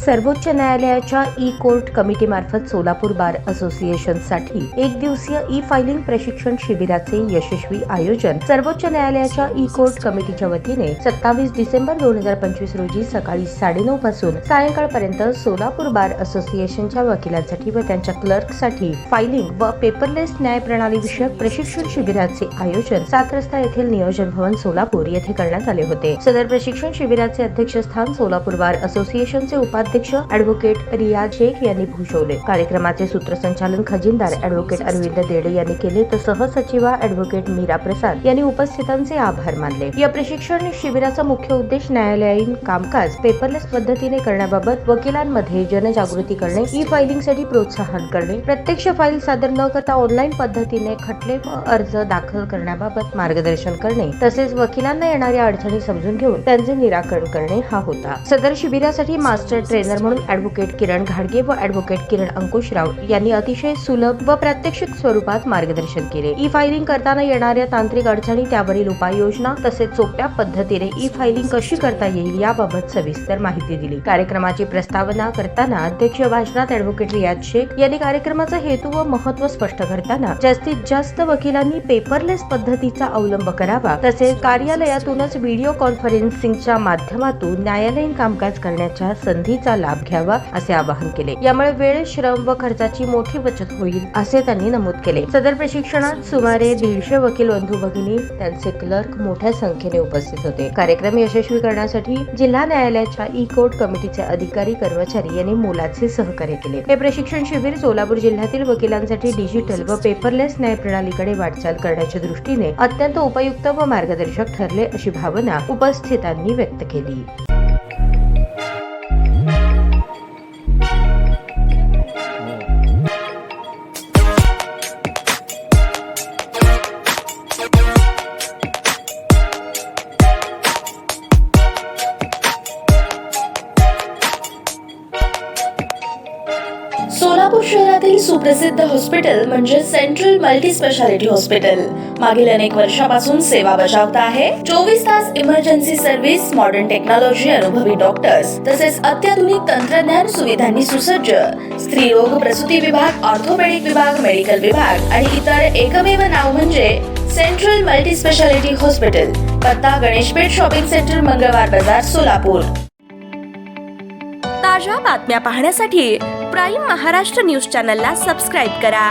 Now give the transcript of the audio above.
सर्वोच्च न्यायालयाच्या E court कमिटीमार्फत Solapur बार असोसिएशनसाठी एक दिवसीय ई फायलिंग प्रशिक्षण शिबिराचे यशस्वी आयोजन सर्वोच्च न्यायालयाच्या ई कोर्ट कमिटीच्या वतीने 27 डिसेंबर 2025 रोजी सकाळी 9:30 पासून सायंकाळपर्यंत सोलापूर बार असोसिएशनच्या वकिलांसाठी व त्यांच्या क्लर्कसाठी फायलिंग व पेपरलेस न्याय प्रणाली विषयक प्रशिक्षण शिबिराचे आयोजन 7 रस्ता येथील नियोजन भवन सोलापूर येथे करण्यात आले होते। सदर प्रशिक्षण शिबिराचे अध्यक्षस्थान सोलापूर बार असोसिएशनचे उपाध्यक्ष ॲडव्होकेट रियाज शेख यांनी भूषवले। कार्यक्रमाचे सूत्रसंचालन खजिनदार ॲडव्होकेट अरविंद देडे यांनी केले तर सहसचिवा ॲडव्होकेट मीरा प्रसाद यांनी उपस्थितांचे आभार मानले। या प्रशिक्षण शिबिराचा मुख्य उद्देश न्यायालयीन कामकाज पेपरलेस पद्धतीने करण्याबाबत वकिलांमध्ये जनजागृती करणे, ई फायलिंगसाठी प्रोत्साहन करणे, प्रत्यक्ष फाईल सादर न करता ऑनलाईन पद्धतीने खटले व अर्ज दाखल करण्याबाबत मार्गदर्शन करणे तसेच वकिलांना येणाऱ्या अडचणी समजून घेऊन त्यांचे निराकरण करणे हा होता। सदर शिबिरासाठी मास्टर ट्रेनर म्हणून ॲडव्होकेट किरण घाडगे व ॲडव्होकेट किरण अंकुशराव यांनी अतिशय सुलभ व प्रात्यक्षिक स्वरूपात मार्गदर्शन केले। ई फायलिंग करताना येणाऱ्या तांत्रिक अडचणी, त्यावरील उपाययोजना तसेच सोप्या पद्धतीने ई फायलिंग कशी करता येईल याबाबत सविस्तर माहिती दिली। कार्यक्रमाची प्रस्तावना करताना अध्यक्ष भाषणात ॲडव्होकेट रियाज शेख यांनी कार्यक्रमाचा हेतू व महत्त्व स्पष्ट करताना जास्तीत जास्त वकिलांनी पेपरलेस पद्धतीचा अवलंब करावा तसेच कार्यालयातूनच व्हिडिओ कॉन्फरन्सिंगच्या माध्यमातून न्यायालयीन कामकाज करण्याच्या संधीचा लाभ घ्यावा असे आवाहन केले। यामुळे वेळ, श्रम व खर्चाची मोठी बचत होईल असे त्यांनी नमूद केले। सदर प्रशिक्षणात सुमारे 150 वकील बंधू भगिनी, त्यांचे क्लर्क मोठ्या संख्येने उपस्थित होते। कार्यक्रम यशस्वी करण्यासाठी जिल्हा न्यायालयाच्या ई कोर्ट कमिटीचे अधिकारी कर्मचारी यांनी मोलाचे सहकार्य केले। हे प्रशिक्षण शिबिर सोलापूर जिल्ह्यातील वकिलांसाठी डिजिटल व पेपरलेस न्याय प्रणालीकडे वाटचाल करण्याच्या दृष्टीने अत्यंत उपयुक्त व मार्गदर्शक ठरले अशी भावना उपस्थितांनी व्यक्त केली। सोलापूर शहरातील सुप्रसिद्ध हॉस्पिटल म्हणजे सेंट्रल मल्टी स्पेशालिटी हॉस्पिटल मागील अनेक वर्षापासून सेवा बजावत आहे। 24 तास इमर्जन्सी सर्व्हिस, मॉडर्न टेक्नॉलॉजी, अनुभवी डॉक्टर्स तसेच अत्याधुनिक तंत्रज्ञान सुविधांनी सुसज्ज स्त्रीरोग प्रसूती विभाग, ऑर्थोपेडिक विभाग, मेडिकल विभाग आणि इतर एकमेव नाव म्हणजे सेंट्रल मल्टी स्पेशालिटी हॉस्पिटल। पत्ता गणेशपेठ शॉपिंग सेंटर, मंगळवार बाजार, सोलापूर। ताज्या बातम्या पाहण्यासाठी प्राईम महाराष्ट्र न्यूज चॅनलला सबस्क्राईब करा।